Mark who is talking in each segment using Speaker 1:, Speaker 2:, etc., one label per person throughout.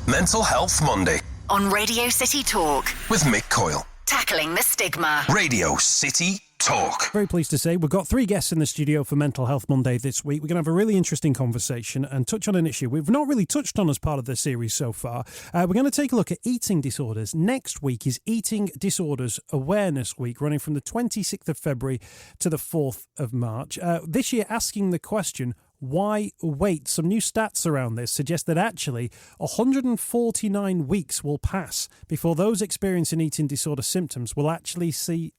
Speaker 1: Mental Health Monday
Speaker 2: on Radio City Talk
Speaker 1: with Mick Coyle.
Speaker 2: Tackling the stigma.
Speaker 1: Radio City Talk.
Speaker 3: Very pleased to say we've got 3 guests in the studio for Mental Health Monday this week. We're going to have a really interesting conversation and touch on an issue we've not really touched on as part of the series so far. We're going to take a look at eating disorders. Next week is Eating Disorders Awareness Week, running from the 26th of February to the 4th of March. This year asking the question, why wait? Some new stats around this suggest that actually 149 weeks will pass before those experiencing eating disorder symptoms will actually seek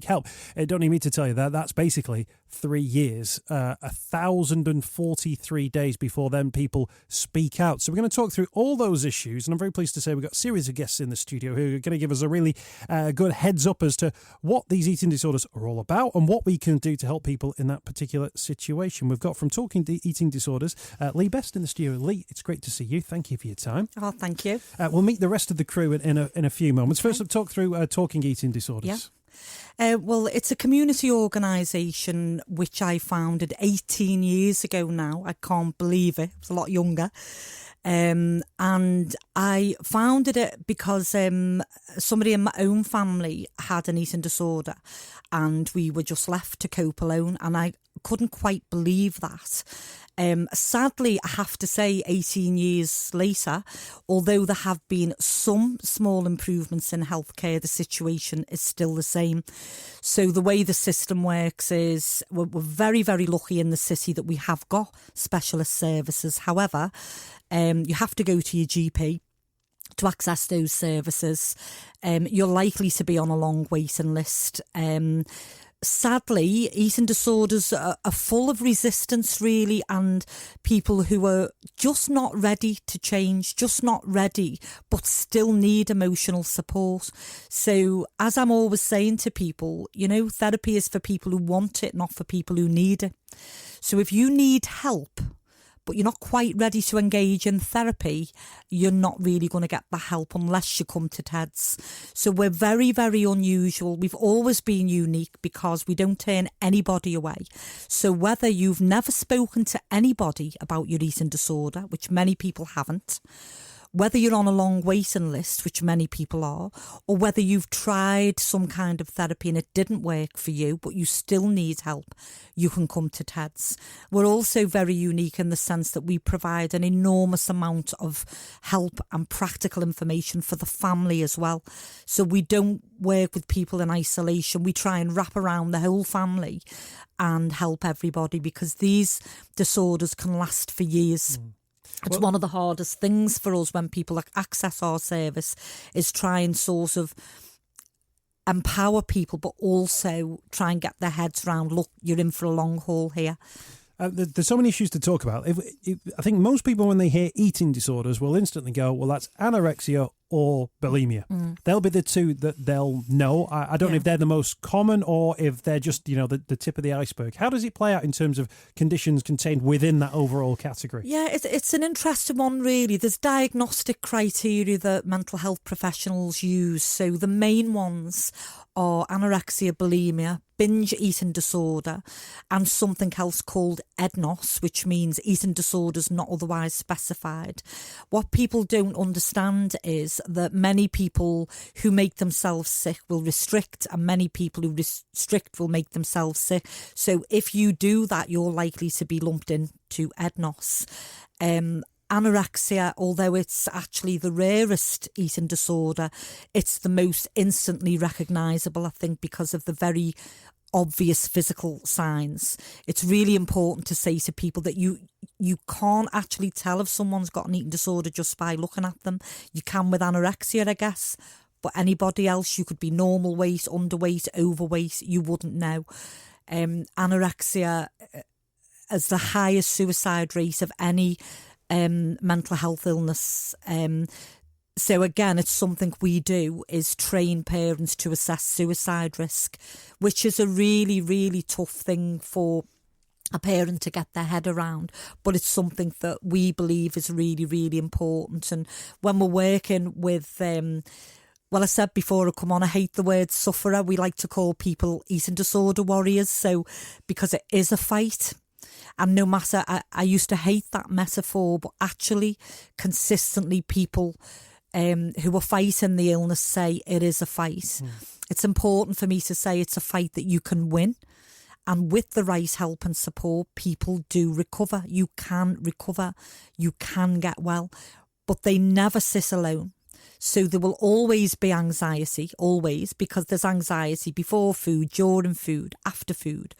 Speaker 3: help. I don't need me to tell you that. That's basically 3 years, 1,043 days before then people speak out. So we're going to talk through all those issues, and I'm very pleased to say we've got a series of guests in the studio who are going to give us a really good heads up as to what these eating disorders are all about and what we can do to help people in that particular situation. We've got from Talking Eating Disorders, Leigh Best in the studio. Leigh, it's great to see you. Thank you for your time.
Speaker 4: Oh, thank you.
Speaker 3: We'll meet the rest of the crew in a few moments. First up, talk through Talking Eating Disorders.
Speaker 4: Yeah. Well, it's a community organisation which I founded 18 years ago now. I can't believe it. I was a lot younger. And I founded it because somebody in my own family had an eating disorder and we were just left to cope alone, and I couldn't quite believe that. Sadly, I have to say, 18 years later, although there have been some small improvements in healthcare, the situation is still the same. So the way the system works is we're very, very lucky in the city that we have got specialist services. However, you have to go to your GP to access those services. You're likely to be on a long waiting list. Sadly, eating disorders are full of resistance, really, and people who are just not ready to change, just not ready, but still need emotional support. So, as I'm always saying to people, therapy is for people who want it, not for people who need it. So if you need help, but you're not quite ready to engage in therapy, you're not really going to get the help unless you come to TEDS. So we're very, very unusual. We've always been unique because we don't turn anybody away. So whether you've never spoken to anybody about your eating disorder, which many people haven't, whether you're on a long waiting list, which many people are, or whether you've tried some kind of therapy and it didn't work for you, but you still need help, you can come to TEDS. We're also very unique in the sense that we provide an enormous amount of help and practical information for the family as well. So we don't work with people in isolation. We try and wrap around the whole family and help everybody, because these disorders can last for years. It's one of the hardest things for us when people access our service, is try and sort of empower people, but also try and get their heads around, look, you're in for a long haul here.
Speaker 3: There's so many issues to talk about. I think most people, when they hear eating disorders, will instantly go, well, that's anorexia or bulimia. They'll be the two that they'll know. I don't know if they're the most common or if they're just, the tip of the iceberg. How does it play out in terms of conditions contained within that overall category? Yeah,
Speaker 4: it's an interesting one, really. There's diagnostic criteria that mental health professionals use. So the main ones are anorexia, bulimia, binge eating disorder, and something else called EDNOS, which means eating disorders not otherwise specified. What people don't understand is that many people who make themselves sick will restrict, and many people who restrict will make themselves sick. So if you do that, you're likely to be lumped into EDNOS. Anorexia, although it's actually the rarest eating disorder, it's the most instantly recognisable, I think, because of the very obvious physical signs. It's really important to say to people that you can't actually tell if someone's got an eating disorder just by looking at them. You can with anorexia, I guess, but anybody else, you could be normal weight, underweight, overweight, you wouldn't know. Anorexia has the highest suicide rate of any mental health illness. So again, it's something we do, is train parents to assess suicide risk, which is a really, really tough thing for a parent to get their head around, but it's something that we believe is really, really important. And when we're working with well, I said before I come on, I hate the word sufferer. We like to call people eating disorder warriors, so because it is a fight. And no matter, I used to hate that metaphor, but actually consistently people who are fighting the illness say it is a fight. It's important for me to say it's a fight that you can win. And with the right help and support, people do recover. You can recover. You can get well. But they never sit alone. So there will always be anxiety, always, because there's anxiety before food, during food, after food.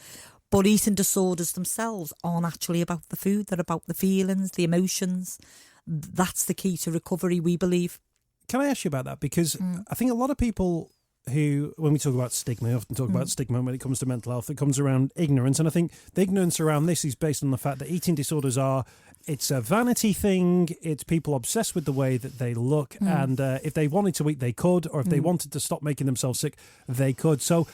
Speaker 4: But eating disorders themselves aren't actually about the food. They're about the feelings, the emotions. That's the key to recovery, we believe.
Speaker 3: Can I ask you about that? Because I think a lot of people who, when we talk about stigma, we often talk about stigma when it comes to mental health, it comes around ignorance. And I think the ignorance around this is based on the fact that eating disorders it's a vanity thing. It's people obsessed with the way that they look. And if they wanted to eat, they could. Or if they wanted to stop making themselves sick, they could. So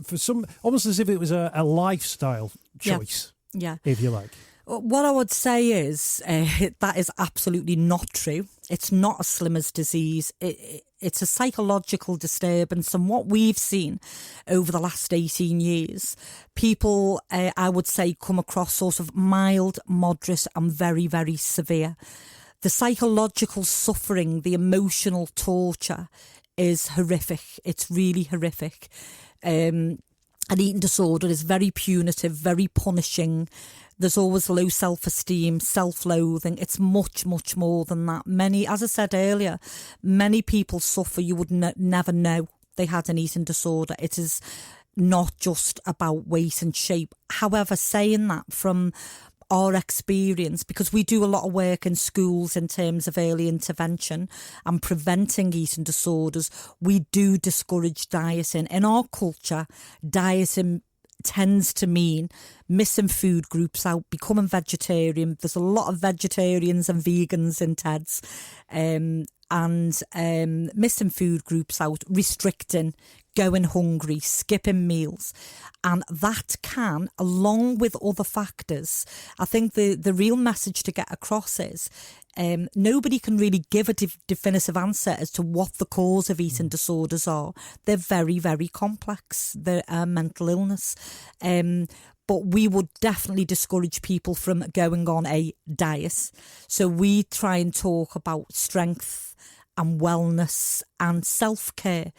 Speaker 3: for some, almost as if it was a lifestyle choice, if you like.
Speaker 4: What I would say is that is absolutely not true. It's not a slimmer's disease. It's a psychological disturbance. And what we've seen over the last 18 years, people, I would say, come across sort of mild, moderate and very, very severe. The psychological suffering, the emotional torture is horrific. It's really horrific. An eating disorder is very punitive, very punishing. There's always low self-esteem, self-loathing. It's much, much more than that. As I said earlier, many people suffer. You would never know they had an eating disorder. It is not just about weight and shape. However, saying that from our experience, because we do a lot of work in schools in terms of early intervention and preventing eating disorders, we do discourage dieting. In our culture, dieting tends to mean missing food groups out, becoming vegetarian. There's a lot of vegetarians and vegans in TEDs, and missing food groups out, restricting, going hungry, skipping meals. And that can, along with other factors, I think the real message to get across is nobody can really give a definitive answer as to what the cause of eating disorders are. They're very, very complex. They're a mental illness. But we would definitely discourage people from going on a diet. So we try and talk about strength and wellness and self-care.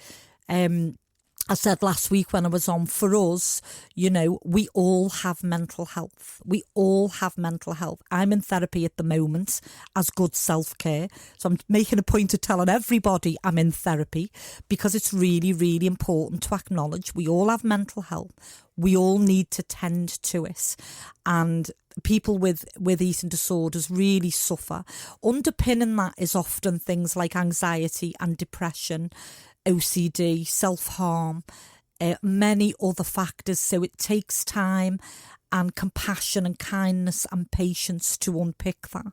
Speaker 4: I said last week when I was on, for us, we all have mental health. We all have mental health. I'm in therapy at the moment as good self-care. So I'm making a point of telling everybody I'm in therapy because it's really, really important to acknowledge we all have mental health. We all need to tend to it. And people with eating disorders really suffer. Underpinning that is often things like anxiety and depression, OCD, self-harm, many other factors. So it takes time and compassion and kindness and patience to unpick that.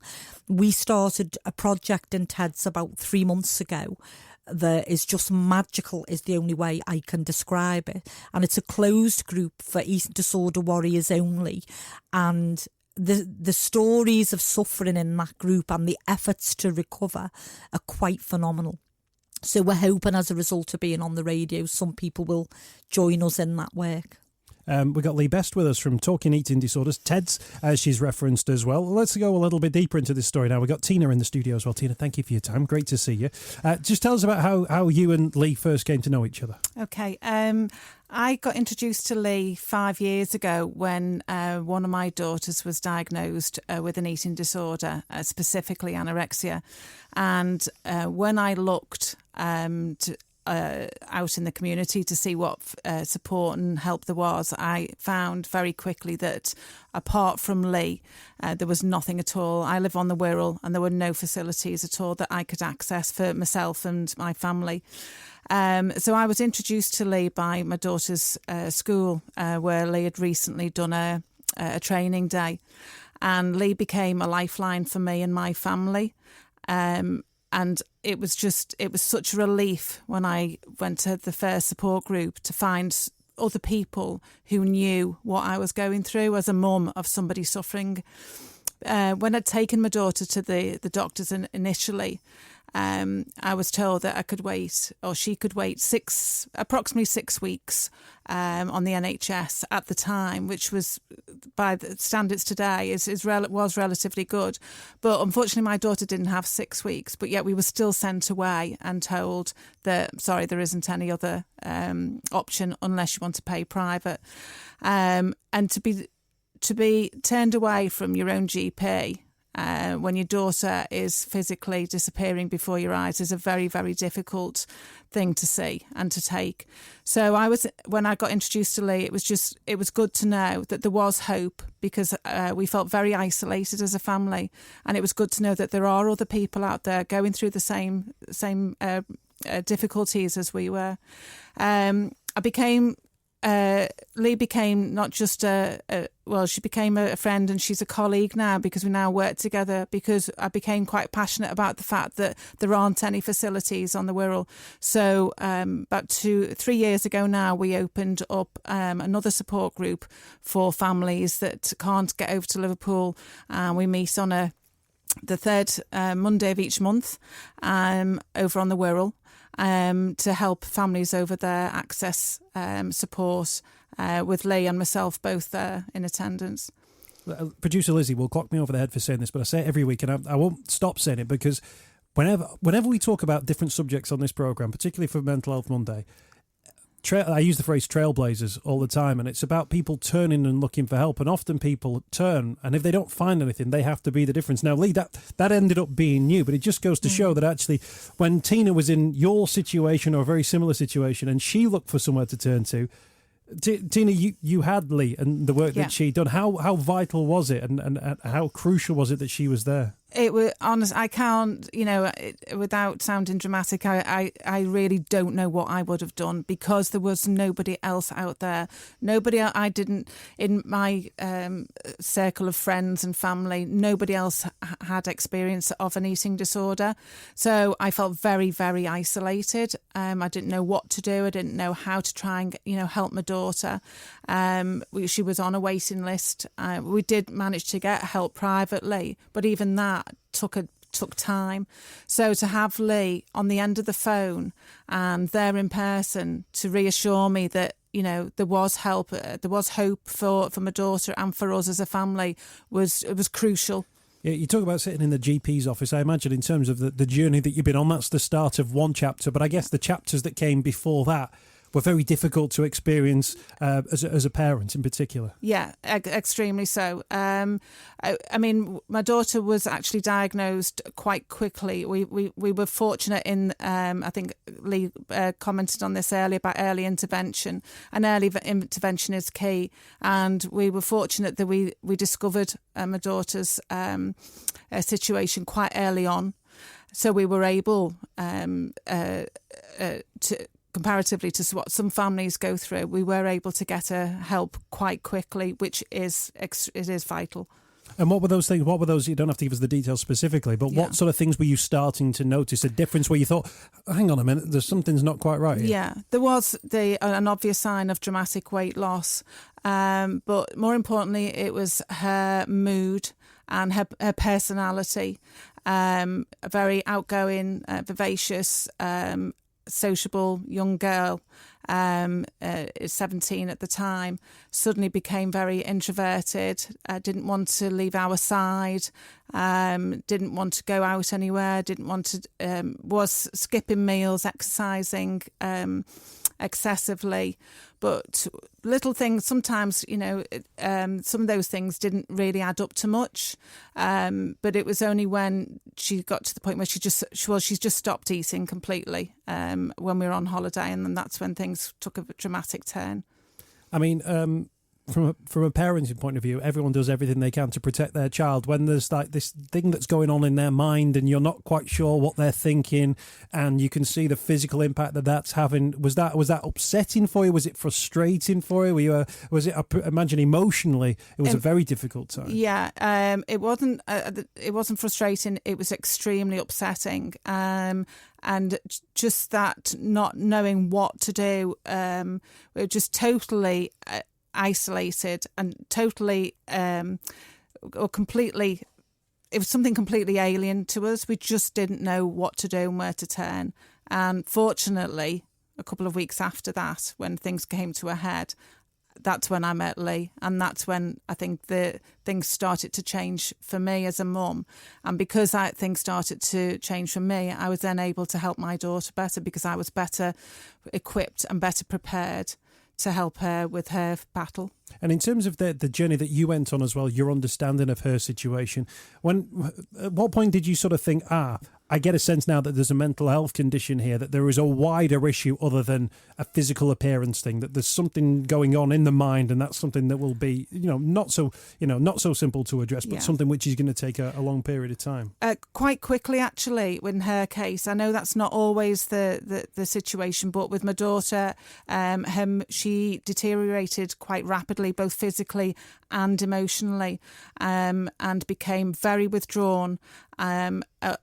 Speaker 4: We started a project in TEDs about 3 months ago that is just magical, is the only way I can describe it. And it's a closed group for eating disorder warriors only. And the stories of suffering in that group and the efforts to recover are quite phenomenal. So we're hoping as a result of being on the radio, some people will join us in that work.
Speaker 3: We've got Leigh Best with us from Talking Eating Disorders, TEDs, as she's referenced as well. Let's go a little bit deeper into this story now. We've got Tina in the studio as well. Tina, thank you for your time. Great to see you. Just tell us about how you and Leigh first came to know each other.
Speaker 5: Okay. I got introduced to Leigh 5 years ago when one of my daughters was diagnosed with an eating disorder, specifically anorexia. And when I looked out in the community to see what support and help there was, I found very quickly that apart from Leigh, there was nothing at all. I live on the Wirral and there were no facilities at all that I could access for myself and my family. So I was introduced to Leigh by my daughter's school, where Leigh had recently done a training day. And Leigh became a lifeline for me and my family. And it was such a relief when I went to the first support group to find other people who knew what I was going through as a mum of somebody suffering when I'd taken my daughter to the doctors initially, I was told that I could wait, or she could wait approximately 6 weeks on the NHS at the time, which was, by the standards today, was relatively good. But unfortunately, my daughter didn't have 6 weeks, but yet we were still sent away and told that, sorry, there isn't any other option unless you want to pay private. And to be turned away from your own GP when your daughter is physically disappearing before your eyes is a very, very difficult thing to see and to take. So when I got introduced to Leigh, it was good to know that there was hope, because we felt very isolated as a family, and it was good to know that there are other people out there going through the same difficulties as we were. Leigh became not just she became a friend, and she's a colleague now, because we now work together, because I became quite passionate about the fact that there aren't any facilities on the Wirral. So about 3 years ago now, we opened up another support group for families that can't get over to Liverpool, and we meet on the third Monday of each month over on the Wirral. To help families over there access support, with Leigh and myself both there in attendance.
Speaker 3: Producer Lizzie will clock me over the head for saying this, but I say it every week, and I won't stop saying it, because whenever we talk about different subjects on this programme, particularly for Mental Health Monday, I use the phrase trailblazers all the time, and it's about people turning and looking for help, and often people turn, and if they don't find anything, they have to be the difference. Now, Leigh, that ended up being you, but it just goes to show that actually when Tina was in your situation or a very similar situation and she looked for somewhere to turn to, Tina, you had Leigh and the work that she'd done. How vital was it, and how crucial was it that she was there?
Speaker 5: It was honest. I can't, without sounding dramatic, I really don't know what I would have done, because there was nobody else out there. Nobody. I didn't, in my circle of friends and family, nobody else had experience of an eating disorder. So I felt very, very isolated. I didn't know what to do. I didn't know how to try and help my daughter. She was on a waiting list. We did manage to get help privately, but even that took time. So to have Leigh on the end of the phone and there in person to reassure me that there was help, there was hope for my daughter and for us as a family was crucial.
Speaker 3: Yeah, you talk about sitting in the GP's office. I imagine in terms of the journey that you've been on, that's the start of one chapter, but I guess the chapters that came before that were very difficult to experience as a parent in particular. Yeah,
Speaker 5: extremely so. I mean, my daughter was actually diagnosed quite quickly. We were fortunate in, I think Leigh commented on this earlier about early intervention, and early intervention is key. And we were fortunate that we discovered my daughter's situation quite early on. So we were able to, comparatively to what some families go through, we were able to get her help quite quickly, which is vital.
Speaker 3: And what were those things? What were those? You don't have to give us the details specifically, but what sort of things were you starting to notice a difference where you thought, hang on a minute, there's something's not quite right here?
Speaker 5: Yeah, there was an obvious sign of dramatic weight loss, but more importantly, it was her mood and her personality. A very outgoing, vivacious, sociable young girl, 17 at the time, suddenly became very introverted, didn't want to leave our side, didn't want to go out anywhere, was skipping meals, exercising excessively. But little things, sometimes, some of those things didn't really add up to much. But it was only when she got to the point where she's just stopped eating completely when we were on holiday, and then that's when things took a dramatic turn.
Speaker 3: I mean, from a parenting point of view, everyone does everything they can to protect their child. When there's like this thing that's going on in their mind and you're not quite sure what they're thinking, and you can see the physical impact that's having, was that upsetting for you? Was it frustrating for you? Was it? I imagine emotionally, it was a very difficult time.
Speaker 5: Yeah, it wasn't frustrating. It was extremely upsetting. And just that not knowing what to do, we were just totally isolated and totally or completely it was something completely alien to us. We just didn't know what to do and where to turn. And fortunately, a couple of weeks after that, when things came to a head, that's when I met Leigh, and that's when I think the things started to change for me as a mum. And because things started to change for me, I was then able to help my daughter better, because I was better equipped and better prepared to help her with her battle.
Speaker 3: And in terms of the journey that you went on as well, your understanding of her situation, at what point did you sort of think, I get a sense now that there's a mental health condition here, that there is a wider issue other than a physical appearance thing, that there's something going on in the mind, and that's something that will be, not so simple to address, but something which is going to take a long period of time.
Speaker 5: Quite quickly, actually, in her case. I know that's not always the situation, but with my daughter, she deteriorated quite rapidly, both physically and emotionally, and became very withdrawn,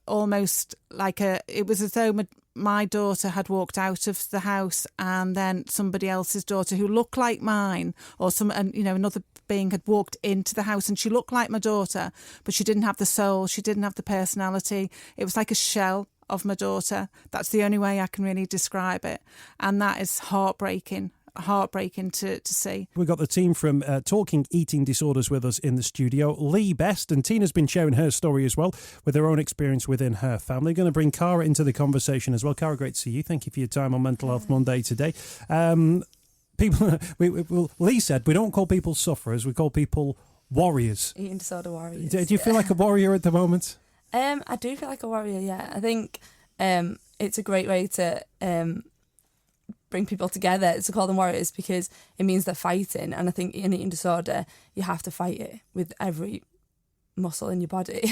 Speaker 5: almost like it was as though my daughter had walked out of the house, and then somebody else's daughter who looked like mine, or another being had walked into the house, and she looked like my daughter, but she didn't have the soul, she didn't have the personality. It was like a shell of my daughter. That's the only way I can really describe it, and that is heartbreaking to see.
Speaker 3: We've got the team from Talking Eating Disorders with us in the studio. Leigh Best, and Tina's been sharing her story as well with her own experience within her family. Going to bring Cara into the conversation as well. Cara, great to see you. Thank you for your time on Mental Health Monday today. Leigh said we don't call people sufferers, we call people warriors.
Speaker 6: Eating disorder warriors.
Speaker 3: Do you feel like a warrior at the moment?
Speaker 6: I do feel like a warrior, yeah. I think it's a great way to bring people together to call them warriors, because it means they're fighting. And I think in eating disorder, you have to fight it with every muscle in your body.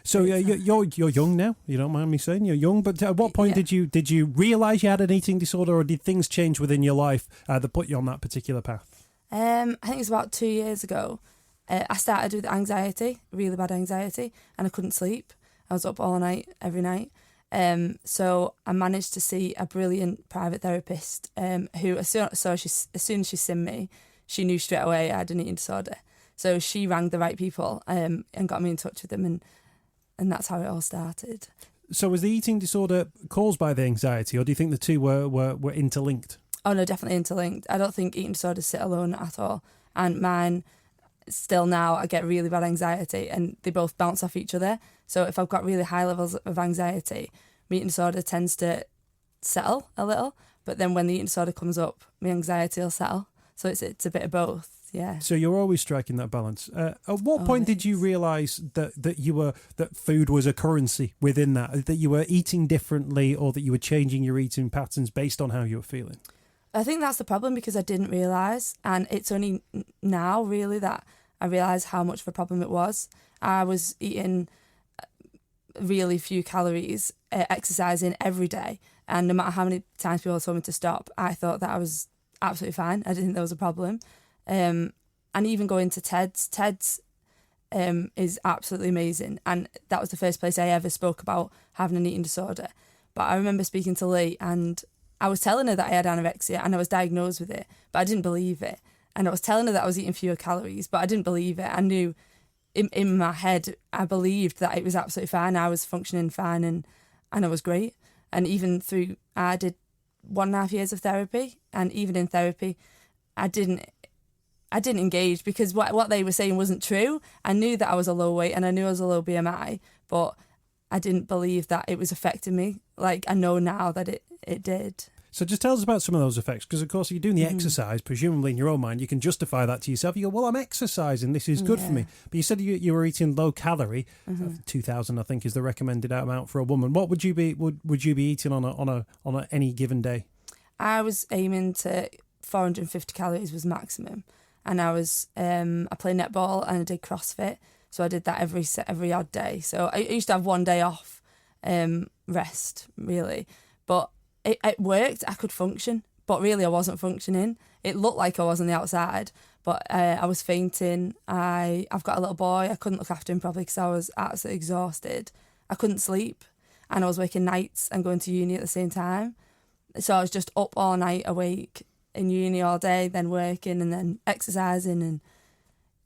Speaker 3: So you're young now. You don't mind me saying you're young. But at what point did you realise you had an eating disorder, or did things change within your life that put you on that particular path?
Speaker 6: I think it was about 2 years ago. I started with anxiety, really bad anxiety, and I couldn't sleep. I was up all night, every night. So I managed to see a brilliant private therapist who, as soon as she seen me, she knew straight away I had an eating disorder. So she rang the right people and got me in touch with them, and that's how it all started.
Speaker 3: So was the eating disorder caused by the anxiety, or do you think the two were interlinked?
Speaker 6: Oh no, definitely interlinked. I don't think eating disorders sit alone at all. And mine, still now, I get really bad anxiety, and they both bounce off each other. So if I've got really high levels of anxiety, my eating disorder tends to settle a little. But then when the eating disorder comes up, my anxiety will settle. So it's a bit of both. Yeah.
Speaker 3: So you're always striking that balance. At what point did you realise that food was a currency within that you were eating differently, or that you were changing your eating patterns based on how you were feeling?
Speaker 6: I think that's the problem, because I didn't realise, and it's only now really that I realise how much of a problem it was. I was eating really few calories, exercising every day, and no matter how many times people told me to stop, I thought that I was absolutely fine. I didn't think there was a problem. And even going to TED's is absolutely amazing, and that was the first place I ever spoke about having an eating disorder. But I remember speaking to Leigh, and I was telling her that I had anorexia and I was diagnosed with it, but I didn't believe it. And I was telling her that I was eating fewer calories, but I didn't believe it. I knew in my head, I believed that it was absolutely fine. I was functioning fine, and I was great. And even I did 1.5 years of therapy, and even in therapy, I didn't engage, because what they were saying wasn't true. I knew that I was a low weight, and I knew I was a low BMI, but I didn't believe that it was affecting me. Like, I know now that it did.
Speaker 3: So just tell us about some of those effects, because of course you're doing the exercise, presumably in your own mind you can justify that to yourself. You go, well, I'm exercising, this is good for me. But you said you were eating low calorie, 2,000 I think is the recommended amount for a woman. What would you be eating on any given day? I
Speaker 6: was aiming to 450 calories was maximum, and I played netball and I did CrossFit, so I did that every odd day. So I used to have 1 day off, rest really, but it worked. I could function, but really I wasn't functioning. It looked like I was on the outside, but I was fainting. I've got a little boy. I couldn't look after him properly because I was absolutely exhausted. I couldn't sleep, and I was working nights and going to uni at the same time. So I was just up all night, awake in uni all day, then working and then exercising, and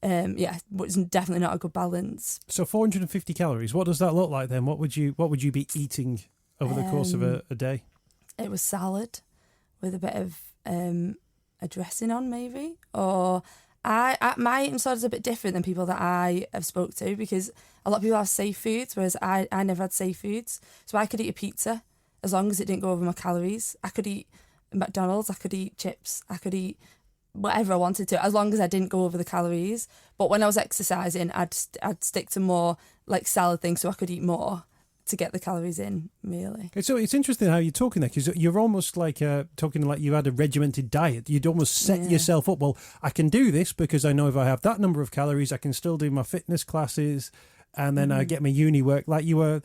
Speaker 6: it's definitely not a good balance.
Speaker 3: So 450 calories. What does that look like then? What would you be eating over the course of a day?
Speaker 6: It was salad with a bit of a dressing on, maybe. Or my eating disorder is a bit different than people that I have spoke to, because a lot of people have safe foods, whereas I never had safe foods. So I could eat a pizza as long as it didn't go over my calories. I could eat McDonald's, I could eat chips, I could eat whatever I wanted to, as long as I didn't go over the calories. But when I was exercising, I'd stick to more like salad things, so I could eat more to get the calories in, really.
Speaker 3: So it's interesting how you're talking there, because you're almost like talking like you had a regimented diet. You'd almost set yourself up. Well, I can do this because I know if I have that number of calories, I can still do my fitness classes, and then I get my uni work. Like you were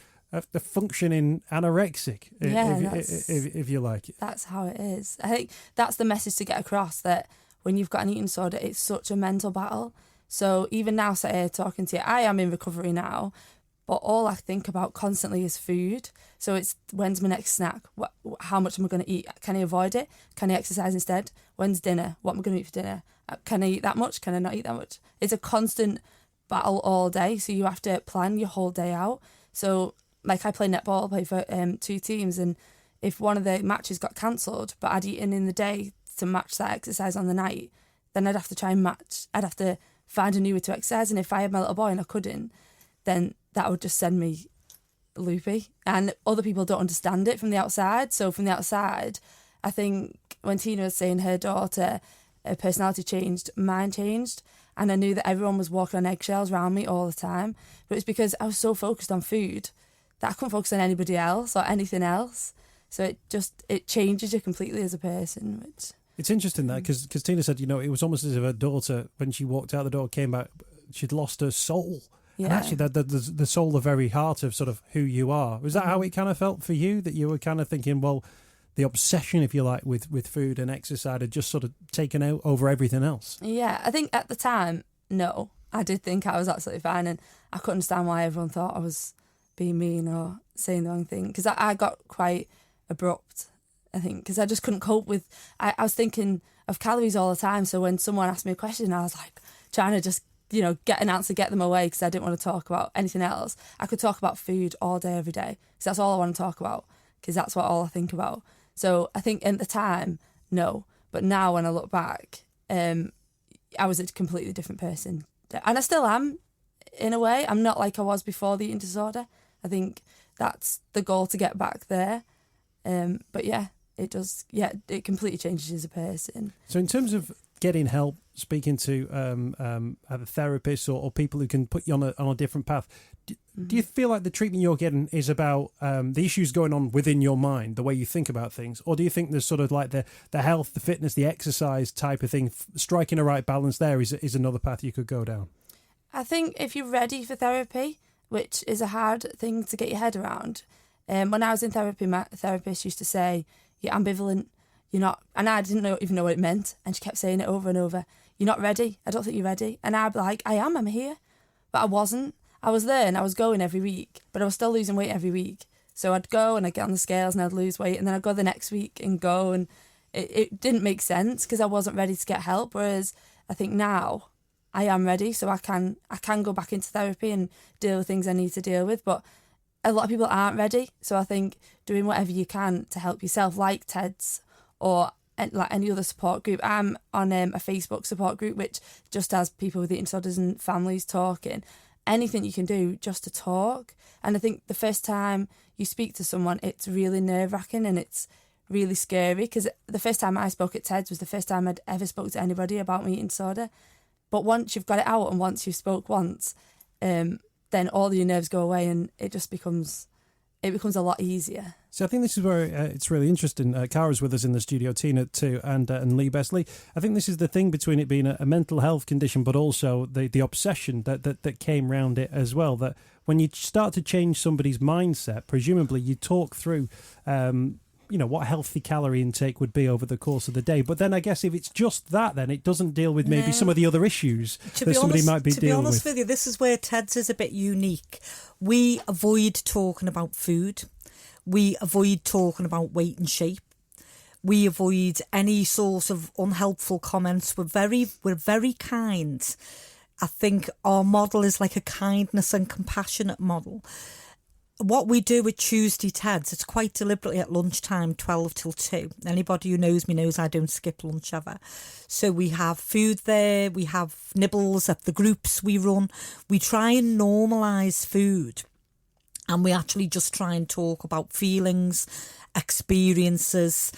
Speaker 3: the functioning anorexic, if you like.
Speaker 6: That's how it is. I think that's the message to get across, that when you've got an eating disorder, it's such a mental battle. So even now, sat here talking to you, I am in recovery now, but all I think about constantly is food. So it's, when's my next snack? How much am I going to eat? Can I avoid it? Can I exercise instead? When's dinner? What am I going to eat for dinner? Can I eat that much? Can I not eat that much? It's a constant battle all day. So you have to plan your whole day out. So like I play netball, I play for 2 teams, and if one of the matches got cancelled, but I'd eaten in the day to match that exercise on the night, then I'd have to try and match. I'd have to find a new way to exercise. And if I had my little boy and I couldn't, then that would just send me loopy. And other people don't understand it from the outside. So from the outside, I think when Tina was saying her daughter, her personality changed, mine changed. And I knew that everyone was walking on eggshells around me all the time. But it's because I was so focused on food that I couldn't focus on anybody else or anything else. So it changes you completely as a person, which...
Speaker 3: It's interesting that, because Tina said, it was almost as if her daughter, when she walked out the door, came back, she'd lost her soul. Yeah. And actually, the soul, the very heart of sort of who you are. Was that how it kind of felt for you, that you were kind of thinking, well, the obsession, if you like, with food and exercise had just sort of taken out over everything else? Yeah,
Speaker 6: I think at the time, no. I did think I was absolutely fine, and I couldn't understand why everyone thought I was being mean or saying the wrong thing, because I got quite abrupt, I think, because I just couldn't cope with... I was thinking of calories all the time, so when someone asked me a question, I was like trying to just, get an answer, get them away, because I didn't want to talk about anything else. I could talk about food all day, every day, because that's all I want to talk about, because that's all I think about. So I think at the time, no. But now when I look back, I was a completely different person. And I still am, in a way. I'm not like I was before the eating disorder. I think that's the goal, to get back there. But yeah, it does. Yeah, it completely changes you as a person.
Speaker 3: So in terms of getting help, speaking to either therapists or people who can put you on a different path, do you feel like the treatment you're getting is about the issues going on within your mind, the way you think about things? Or do you think there's sort of like the health, the fitness, the exercise type of thing, striking a right balance there is another path you could go down?
Speaker 6: I think if you're ready for therapy, which is a hard thing to get your head around. When I was in therapy, my therapist used to say, you're ambivalent, you're not, and I didn't even know what it meant, and she kept saying it over and over, you're not ready, I don't think you're ready. And I'd be like, I'm here. But I wasn't. I was there and I was going every week, but I was still losing weight every week. So I'd go and I'd get on the scales and I'd lose weight, and then I'd go the next week and go, and it didn't make sense because I wasn't ready to get help. Whereas I think now I am ready, so I can go back into therapy and deal with things I need to deal with. But a lot of people aren't ready, so I think doing whatever you can to help yourself, like TEDS or like any other support group. I'm on a Facebook support group which just has people with eating disorders and families talking. Anything you can do just to talk. And I think the first time you speak to someone, it's really nerve-wracking and it's really scary, because the first time I spoke at TEDS was the first time I'd ever spoke to anybody about my eating disorder. But once you've got it out and once you've spoke once, then all your nerves go away and it just becomes a lot easier.
Speaker 3: So I think this is where it's really interesting. Cara's with us in the studio, Tina too, and Leigh Besley. I think this is the thing between it being a mental health condition, but also the obsession that came around it as well. That when you start to change somebody's mindset, presumably you talk through what healthy calorie intake would be over the course of the day. But then I guess if it's just that, then it doesn't deal with maybe some of the other issues that somebody might be dealing with. To be honest
Speaker 4: with you, this is where TEDS is a bit unique. We avoid talking about food. We avoid talking about weight and shape. We avoid any sort of unhelpful comments. We're very kind. I think our model is like a kindness and compassionate model. What we do with Tuesday TEDs, it's quite deliberately at lunchtime, 12 till 2. Anybody who knows me knows I don't skip lunch ever. So we have food there, we have nibbles at the groups we run. We try and normalise food, and we actually just try and talk about feelings, experiences.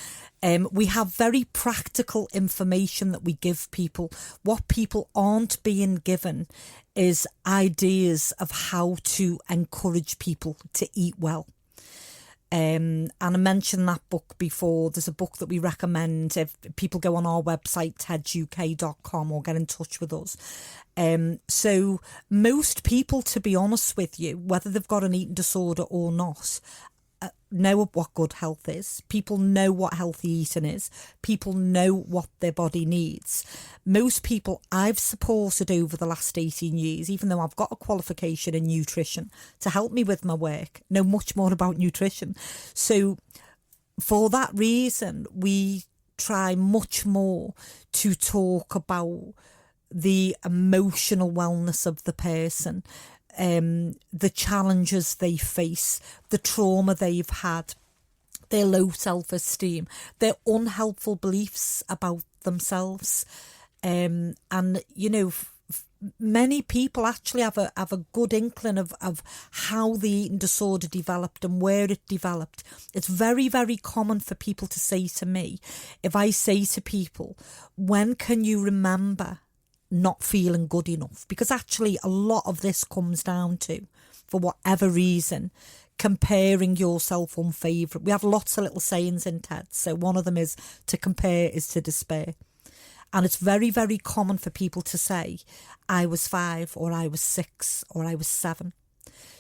Speaker 4: We have very practical information that we give people. What people aren't being given is ideas of how to encourage people to eat well. And I mentioned that book before. There's a book that we recommend if people go on our website, tedsuk.com, or get in touch with us. So most people, to be honest with you, whether they've got an eating disorder or not, know what good health is. People know what healthy eating is. People know what their body needs. Most people I've supported over the last 18 years, even though I've got a qualification in nutrition to help me with my work, know much more about nutrition. So for that reason, we try much more to talk about the emotional wellness of the person, the challenges they face, the trauma they've had, their low self-esteem, their unhelpful beliefs about themselves. And, you know, many people actually have a good inkling of how the eating disorder developed and where it developed. It's very, very common for people to say to me, if I say to people, when can you remember not feeling good enough? Because actually a lot of this comes down to, for whatever reason, comparing yourself unfavourably. We have lots of little sayings in TED. So one of them is, to compare is to despair. And it's very, very common for people to say, I was 5, or I was 6, or I was 7.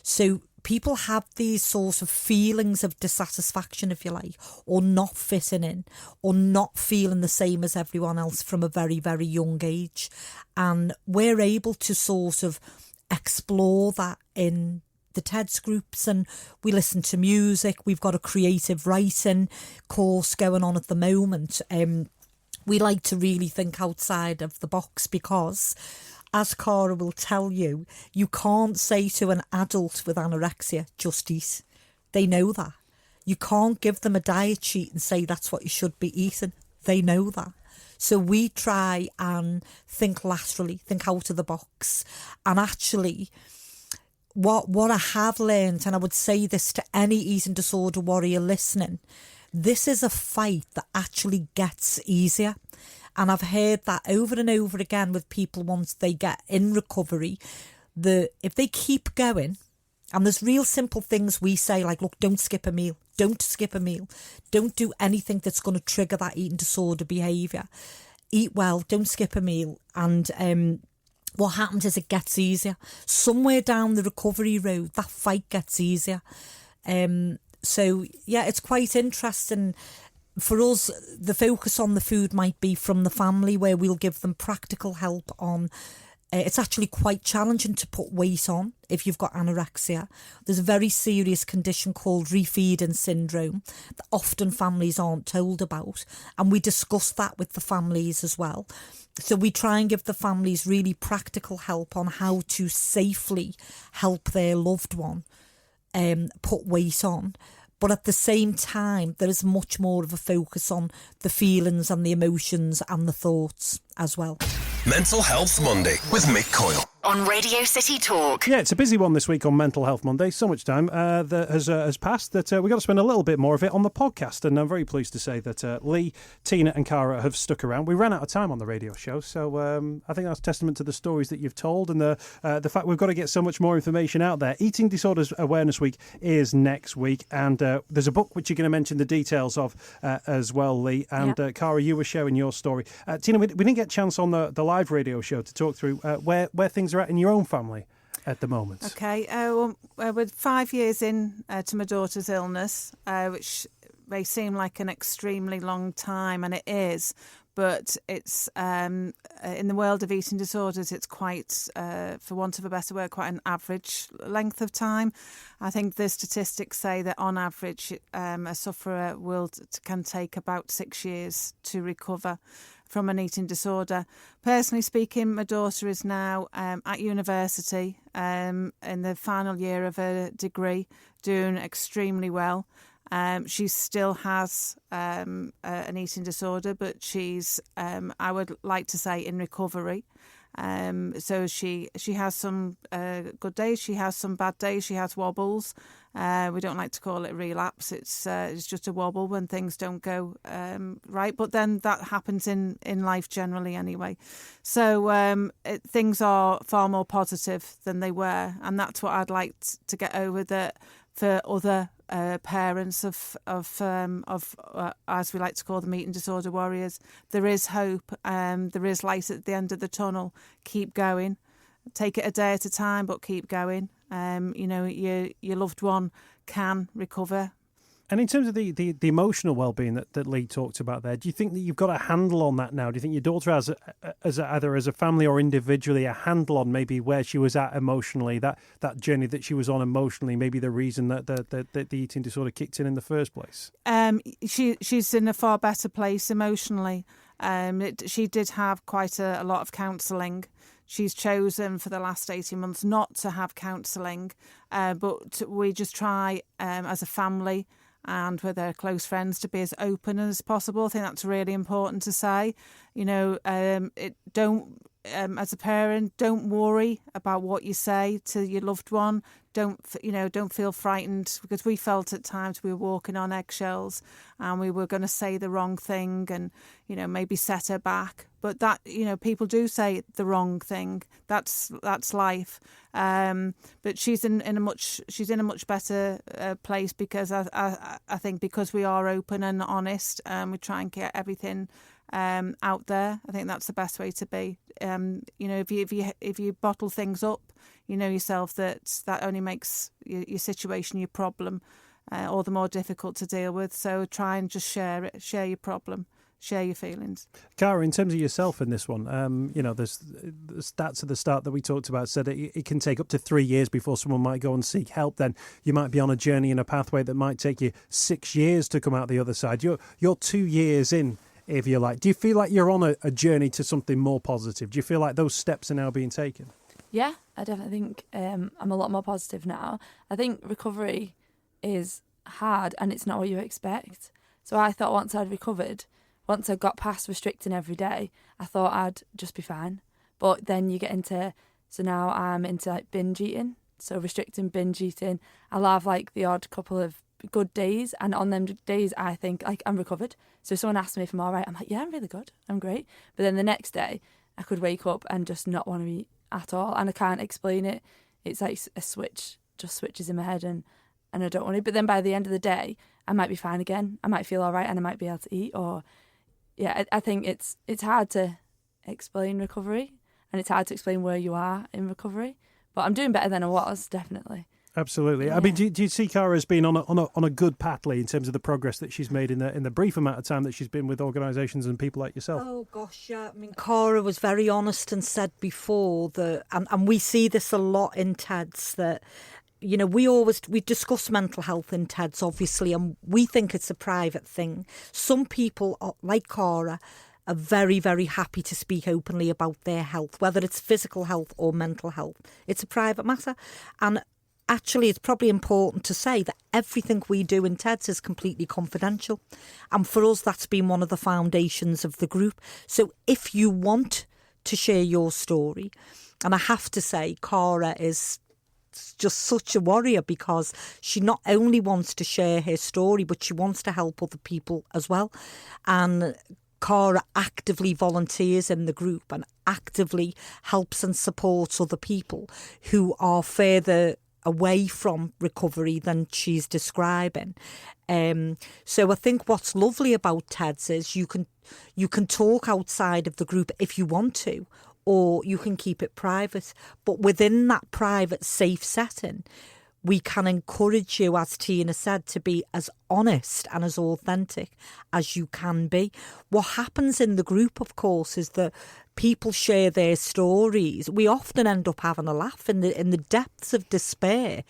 Speaker 4: So people have these sorts of feelings of dissatisfaction, if you like, or not fitting in, or not feeling the same as everyone else from a very, very young age. And we're able to sort of explore that in the TEDs groups, and we listen to music. We've got a creative writing course going on at the moment. We like to really think outside of the box because, as Cara will tell you, you can't say to an adult with anorexia, just eat. They know that. You can't give them a diet sheet and say that's what you should be eating. They know that. So we try and think laterally, think out of the box. And actually, what I have learned, and I would say this to any eating disorder warrior listening, this is a fight that actually gets easier. And I've heard that over and over again with people once they get in recovery. If they keep going, and there's real simple things we say, like, look, don't skip a meal. Don't skip a meal. Don't do anything that's going to trigger that eating disorder behaviour. Eat well, don't skip a meal. And what happens is it gets easier. Somewhere down the recovery road, that fight gets easier. So, yeah, it's quite interesting. For us, the focus on the food might be from the family, where we'll give them practical help on. It's actually quite challenging to put weight on if you've got anorexia. There's a very serious condition called refeeding syndrome that often families aren't told about. And we discuss that with the families as well. So we try and give the families really practical help on how to safely help their loved one put weight on. But at the same time, there is much more of a focus on the feelings and the emotions and the thoughts as well.
Speaker 1: Mental Health Monday with Mick Coyle.
Speaker 2: On Radio City Talk.
Speaker 3: Yeah, it's a busy one this week on Mental Health Monday. So much time that has passed that we've got to spend a little bit more of it on the podcast. And I'm very pleased to say that Leigh, Tina and Cara have stuck around. We ran out of time on the radio show, so I think that's testament to the stories that you've told and the fact we've got to get so much more information out there. Eating Disorders Awareness Week is next week, and there's a book which you're going to mention the details of as well, Leigh. And Cara, you were sharing your story. Tina, we didn't get a chance on the live radio show to talk through where things are at in your own family at the moment.
Speaker 5: Okay, well, we're 5 years in to my daughter's illness, which may seem like an extremely long time, and it is, but it's in the world of eating disorders, it's quite, for want of a better word, quite an average length of time. I think the statistics say that on average, a sufferer can take about 6 years to recover from an eating disorder. Personally speaking, my daughter is now at university in the final year of her degree, doing extremely well. She still has an eating disorder, but she's, I would like to say, in recovery. So she has some good days, she has some bad days, she has wobbles. We don't like to call it a relapse. It's just a wobble when things don't go right. But then that happens in life generally anyway. So things are far more positive than they were, and that's what I'd like to get over. That for other parents of as we like to call them, eating disorder warriors, there is hope. There is light at the end of the tunnel. Keep going. Take it a day at a time, but keep going. Your loved one can recover.
Speaker 3: And in terms of the emotional well-being that Leigh talked about there, do you think that you've got a handle on that now? Do you think your daughter has, either as a family or individually, a handle on maybe where she was at emotionally, that journey that she was on emotionally, maybe the reason that the eating disorder kicked in the first place?
Speaker 5: She's in a far better place emotionally. She did have quite a lot of counselling. She's chosen for the last 18 months not to have counselling, but we just try as a family and with her close friends to be as open as possible. I think that's really important to say. As a parent, don't worry about what you say to your loved one. Don't feel frightened, because we felt at times we were walking on eggshells and we were going to say the wrong thing and, maybe set her back. But that, people do say the wrong thing. That's life. But she's in a much better place, because I think because we are open and honest, we try and get everything out there. I think that's the best way to be. If you bottle things up, you know yourself that only makes your situation, your problem, all the more difficult to deal with. So try and just share it, share your problem, share your feelings.
Speaker 3: Cara, in terms of yourself in this one, there's the stats at the start that we talked about said it can take up to 3 years before someone might go and seek help. Then you might be on a journey and a pathway that might take you 6 years to come out the other side. You're 2 years in, if you like. Do you feel like you're on a journey to something more positive? Do you feel like those steps are now being taken?
Speaker 6: Yeah, I definitely think I'm a lot more positive now. I think recovery is hard and it's not what you expect. So I thought once I'd recovered, once I got past restricting every day, I thought I'd just be fine. But then you get so now I'm into binge eating. So restricting, binge eating. I'll have the odd couple of good days, and on them days I think I'm recovered. So if someone asks me if I'm all right, I'm like, yeah, I'm really good, I'm great. But then the next day I could wake up and just not want to eat at all, and I can't explain it. It's like a switch just switches in my head, and I don't want to. But then by the end of the day I might be fine again. I might feel all right and I might be able to eat. Or I think it's hard to explain recovery, and it's hard to explain where you are in recovery, but I'm doing better than I was, definitely.
Speaker 3: Absolutely. Yeah. I mean, do you see Cara as being on a good path, Leigh, in terms of the progress that she's made in the brief amount of time that she's been with organisations and people like yourself?
Speaker 4: Oh gosh, yeah. I mean, Cara was very honest and said before that, and we see this a lot in TEDs, that we discuss mental health in TEDs, obviously, and we think it's a private thing. Some people, like Cara, are very, very happy to speak openly about their health, whether it's physical health or mental health. It's a private matter, and actually, it's probably important to say that everything we do in TEDs is completely confidential. And for us, that's been one of the foundations of the group. So if you want to share your story, and I have to say, Cara is just such a warrior, because she not only wants to share her story, but she wants to help other people as well. And Cara actively volunteers in the group and actively helps and supports other people who are further away from recovery than she's describing. So I think what's lovely about TEDs is you can talk outside of the group if you want to, or you can keep it private. But within that private, safe setting, we can encourage you, as Tina said, to be as honest and as authentic as you can be. What happens in the group, of course, is that people share their stories. We often end up having a laugh in the depths of despair.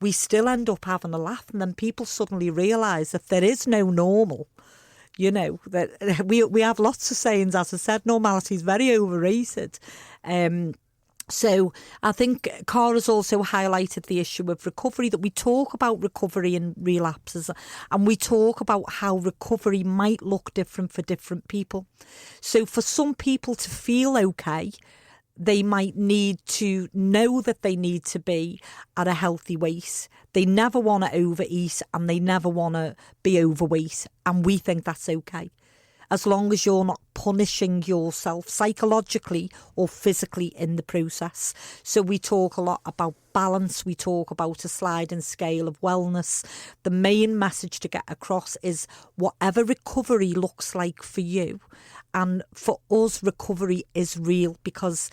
Speaker 4: We still end up having a laugh, and then people suddenly realise that there is no normal. You know, that we have lots of sayings, as I said, normality is very overrated. So I think Cara's also highlighted the issue of recovery, that we talk about recovery and relapses, and we talk about how recovery might look different for different people. So for some people to feel okay, they might need to know that they need to be at a healthy weight. They never want to overeat and they never want to be overweight. And we think that's okay, as long as you're not punishing yourself psychologically or physically in the process. So we talk a lot about balance. We talk about a sliding scale of wellness. The main message to get across is whatever recovery looks like for you. And for us, recovery is real, because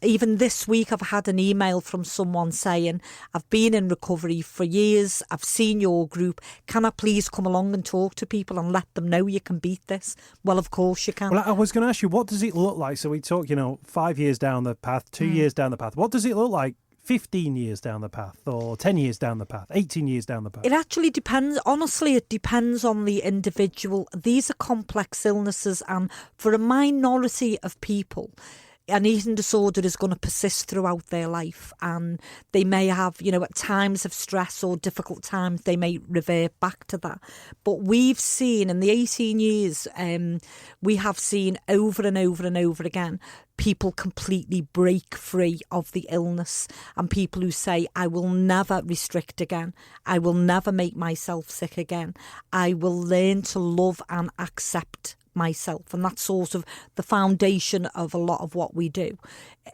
Speaker 4: even this week I've had an email from someone saying, I've been in recovery for years, I've seen your group, can I please come along and talk to people and let them know you can beat this? Well, of course you can.
Speaker 3: Well, I was going to ask you, what does it look like? So we talk, 5 years down the path, 2 years down the path. What does it look like 15 years down the path, or 10 years down the path, 18 years down the path?
Speaker 4: It actually depends. Honestly, it depends on the individual. These are complex illnesses, and for a minority of people, an eating disorder is going to persist throughout their life, and they may have, at times of stress or difficult times, they may revert back to that. But we've seen in the 18 years, we have seen over and over and over again, people completely break free of the illness, and people who say, I will never restrict again. I will never make myself sick again. I will learn to love and accept myself. And that's sort of the foundation of a lot of what we do.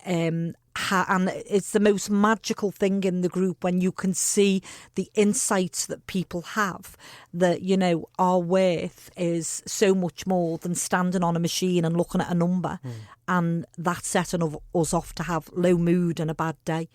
Speaker 4: And it's the most magical thing in the group when you can see the insights that people have, that, our worth is so much more than standing on a machine and looking at a number. And that's setting us off to have low mood and a bad day.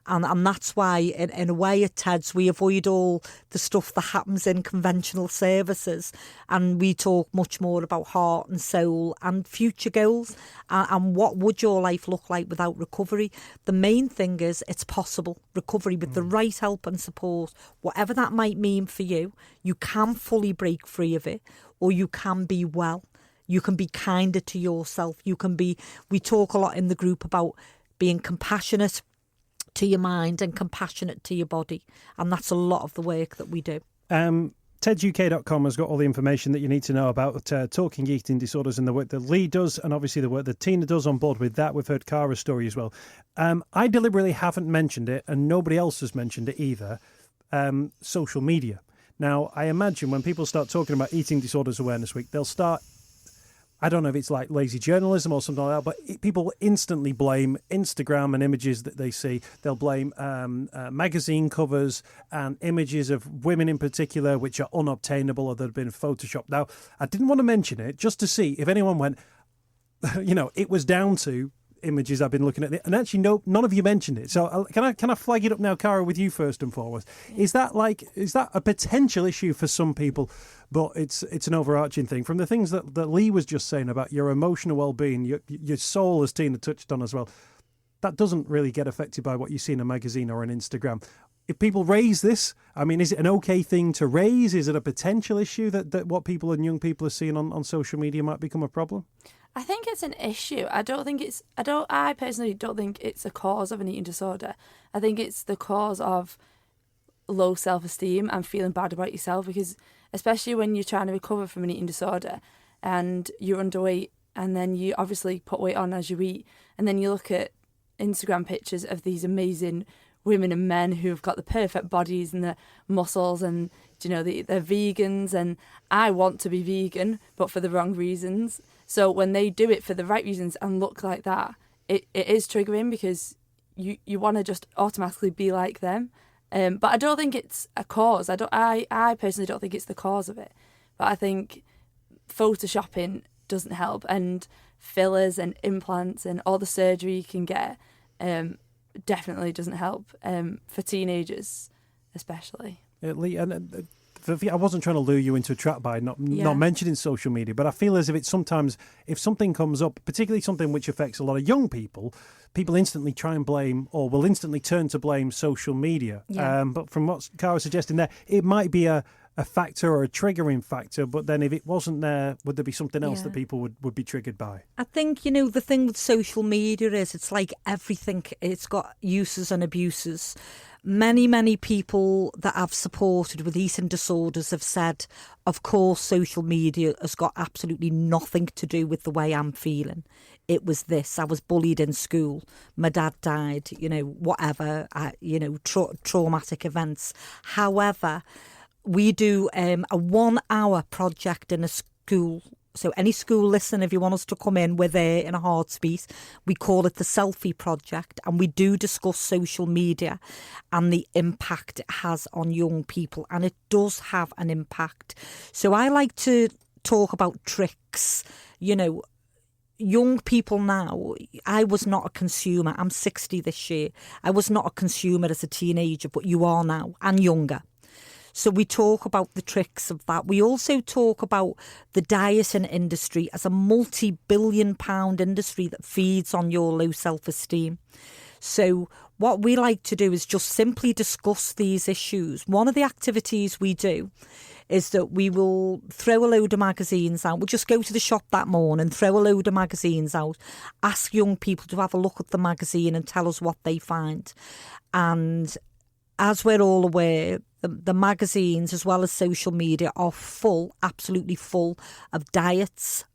Speaker 4: And that's why, in a way, at TEDS, we avoid all the stuff that happens in conventional services. And we talk much more about heart and soul and future goals. And what would your life look like without recovery? The main thing is it's possible. Recovery with the right help and support, whatever that might mean for you, you can fully break free of it, or you can be well. You can be kinder to yourself. We talk a lot in the group about being compassionate to your mind and compassionate to your body. And that's a lot of the work that we do.
Speaker 3: TEDsuk.com has got all the information that you need to know about talking eating disorders and the work that Leigh does, and obviously the work that Tina does on board with that. We've heard Cara's story as well. I deliberately haven't mentioned it, and nobody else has mentioned it either, social media. Now, I imagine when people start talking about Eating Disorders Awareness Week, they'll start, I don't know if it's like lazy journalism or something like that, but people instantly blame Instagram and images that they see. They'll blame magazine covers and images of women in particular, which are unobtainable or that have been photoshopped. Now, I didn't want to mention it just to see if anyone went, it was down to images I've been looking at, and actually none of you mentioned it. So can I flag it up now, Cara, with you first and foremost? Is that a potential issue for some people, but it's an overarching thing? From the things that Leigh was just saying about your emotional well-being, your soul, as Tina touched on as well, that doesn't really get affected by what you see in a magazine or an Instagram. If people raise this, is it an okay thing to raise? Is it a potential issue that what people and young people are seeing on social media might become a problem?
Speaker 6: I think it's an issue. I personally don't think it's a cause of an eating disorder. I think it's the cause of low self-esteem and feeling bad about yourself, because especially when you're trying to recover from an eating disorder and you're underweight, and then you obviously put weight on as you eat, and then you look at Instagram pictures of these amazing women and men who've got the perfect bodies and the muscles, and they're vegans, and I want to be vegan but for the wrong reasons. So when they do it for the right reasons and look like that, it is triggering, because you want to just automatically be like them. But I don't think it's a cause. I personally don't think it's the cause of it. But I think photoshopping doesn't help, and fillers and implants and all the surgery you can get definitely doesn't help for teenagers especially.
Speaker 3: Leigh, and I wasn't trying to lure you into a trap by not mentioning social media, but I feel as if it's sometimes, if something comes up, particularly something which affects a lot of young people instantly try and blame, or will instantly turn to blame social media. Yeah. But from what Cara's suggesting there, it might be a factor or a triggering factor, but then if it wasn't there, would there be something else
Speaker 4: Yeah.
Speaker 3: that people would be triggered by?
Speaker 4: I think, the thing with social media is it's like everything, it's got uses and abuses. Many people that I've supported with eating disorders have said, of course, social media has got absolutely nothing to do with the way I'm feeling. It was this. I was bullied in school. My dad died, whatever, traumatic events. However, we do a 1 hour project in a school. So any school listening, if you want us to come in, we're there in a heartbeat. We call it the Selfie Project, and we do discuss social media and the impact it has on young people, and it does have an impact. So I like to talk about tricks. Young people now, I was not a consumer. I'm 60 this year. I was not a consumer as a teenager, but you are now, and younger. So we talk about the tricks of that. We also talk about the dieting industry as a multi-billion-pound industry that feeds on your low self-esteem. So what we like to do is just simply discuss these issues. One of the activities we do is that we will throw a load of magazines out. We'll just go to the shop that morning, throw a load of magazines out, ask young people to have a look at the magazine and tell us what they find. And as we're all aware, the magazines as well as social media are full, absolutely full of diets,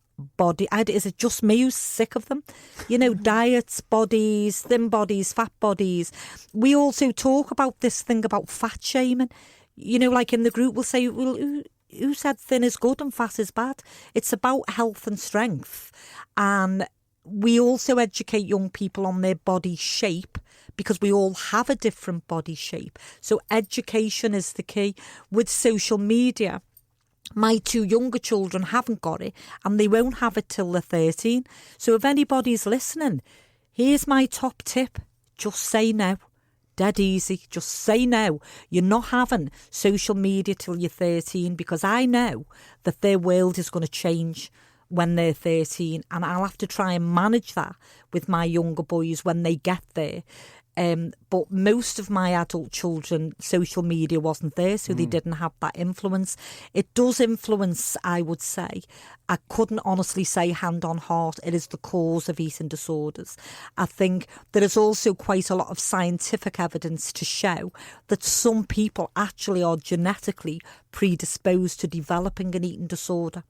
Speaker 4: is it just me who's sick of them? Diets, bodies, thin bodies, fat bodies. We also talk about this thing about fat shaming. Like in the group we'll say, well, who said thin is good and fat is bad? It's about health and strength. And we also educate young people on their body shape, because we all have a different body shape. So education is the key. With social media, my 2 younger children haven't got it, and they won't have it till they're 13. So if anybody's listening, here's my top tip. Just say no. Dead easy. Just say no. You're not having social media till you're 13, because I know that their world is going to change when they're 13, and I'll have to try and manage that with my younger boys when they get there. But most of my adult children, social media wasn't there, so they didn't have that influence. It does influence, I would say. I couldn't honestly say hand on heart it is the cause of eating disorders. I think there is also quite a lot of scientific evidence to show that some people actually are genetically predisposed to developing an eating disorder.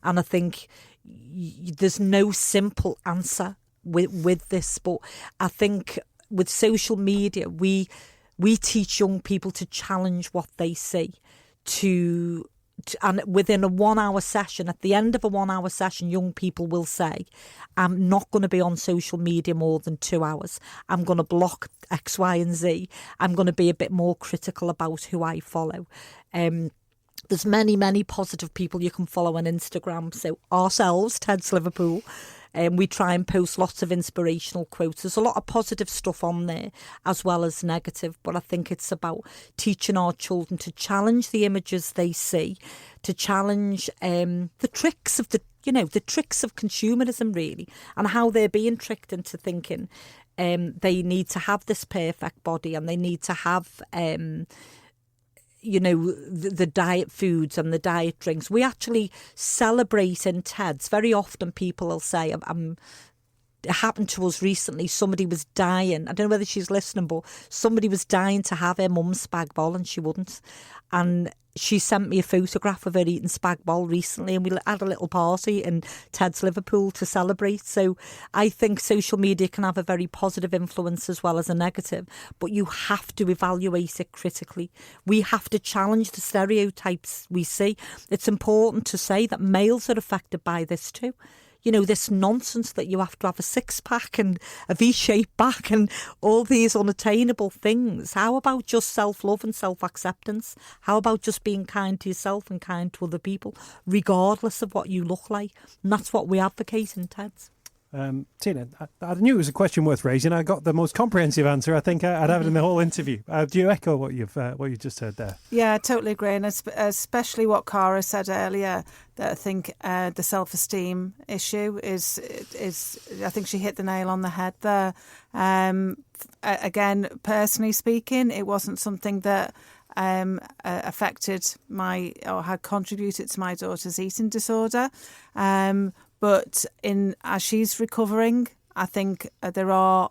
Speaker 4: And I think there's no simple answer with this, but I think with social media, we teach young people to challenge what they see, and within a 1 hour session, at the end of a 1 hour session, young people will say, I'm not going to be on social media more than 2 hours. I'm going to block X, Y, and Z. I'm going to be a bit more critical about who I follow. There's many positive people you can follow on Instagram. So ourselves, Ted's Liverpool, we try and post lots of inspirational quotes. There's a lot of positive stuff on there as well as negative, but I think it's about teaching our children to challenge the images they see, to challenge the tricks of the tricks of consumerism, really, and how they're being tricked into thinking they need to have this perfect body and they need to have the diet foods and the diet drinks. We actually celebrate in Ted's. Very often people will say, it happened to us recently, somebody was dying. I don't know whether she's listening, but somebody was dying to have her mum's spag bol and she wouldn't. And she sent me a photograph of her eating spag bol recently, and we had a little party in Ted's Liverpool to celebrate. So I think social media can have a very positive influence as well as a negative, but you have to evaluate it critically. We have to challenge the stereotypes we see. It's important to say that males are affected by this too. This nonsense that you have to have a six-pack and a V-shaped back and all these unattainable things. How about just self-love and self-acceptance? How about just being kind to yourself and kind to other people, regardless of what you look like? And that's what we advocate in TEDs.
Speaker 3: Tina, I knew it was a question worth raising. I got the most comprehensive answer I think I'd have it in the whole interview. Do you echo what you've just heard there?
Speaker 5: Yeah, I totally agree, and especially what Cara said earlier. That I think the self-esteem issue is I think she hit the nail on the head there. Again, personally speaking, it wasn't something that affected or had contributed to my daughter's eating disorder. But as she's recovering, I think there are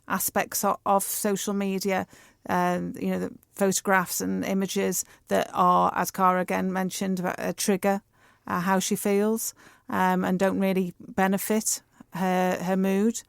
Speaker 5: aspects of social media, the photographs and images that are, as Cara again mentioned, a trigger how she feels and don't really benefit her mood.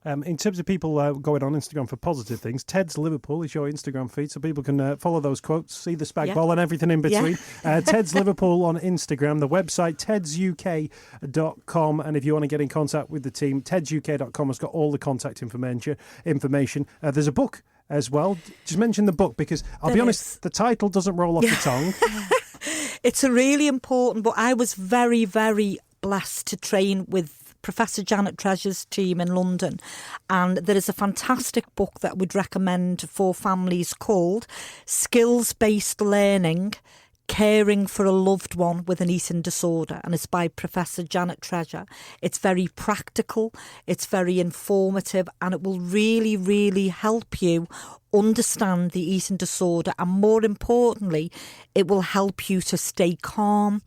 Speaker 3: In terms of people going on Instagram for positive things, Ted's Liverpool is your Instagram feed, so people can follow those quotes, see the spag bol and everything in between. Ted's Liverpool on Instagram, the website tedsuk.com, and if you want to get in contact with the team, tedsuk.com has got all the contact information. There's a book as well. Just mention the book, because I'll be honest, the title doesn't roll off the tongue.
Speaker 4: It's a really important book. I was very, very blessed to train with Professor Janet Treasure's team in London, and there is a fantastic book that I would recommend for families called Skills-Based Learning, Caring for a Loved One with an Eating Disorder, and it's by Professor Janet Treasure. It's very practical, it's very informative, and it will really, really help you understand the eating disorder, and more importantly, it will help you to stay calm,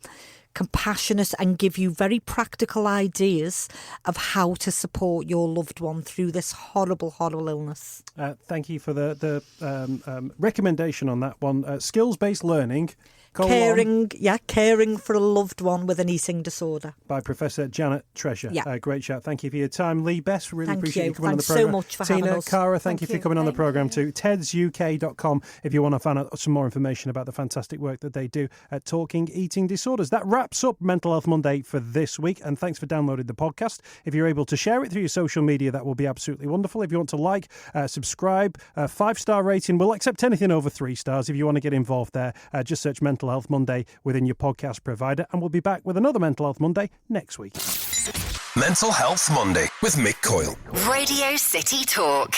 Speaker 4: compassionate, and give you very practical ideas of how to support your loved one through this horrible, horrible illness.
Speaker 3: Thank you for the recommendation on that one. Skills-based learning.
Speaker 4: Caring for a loved one with an eating disorder.
Speaker 3: By Professor Janet Treasure.
Speaker 4: Yeah.
Speaker 3: Great shout. Thank you for your time. Leigh, Bess, really appreciate you coming
Speaker 4: Thanks
Speaker 3: on the programme.
Speaker 4: so much for having us.
Speaker 3: Tina, Cara, thank you for coming on the programme too. tedsuk.com if you want to find out some more information about the fantastic work that they do at Talking Eating Disorders. That wraps up Mental Health Monday for this week, and thanks for downloading the podcast. If you're able to share it through your social media, that will be absolutely wonderful. If you want to like, subscribe, 5-star rating, we'll accept anything over 3 stars. If you want to get involved there, just search Mental Health Monday within your podcast provider, and we'll be back with another Mental Health Monday next week.
Speaker 1: Mental Health Monday with Mick Coyle.
Speaker 2: Radio City Talk.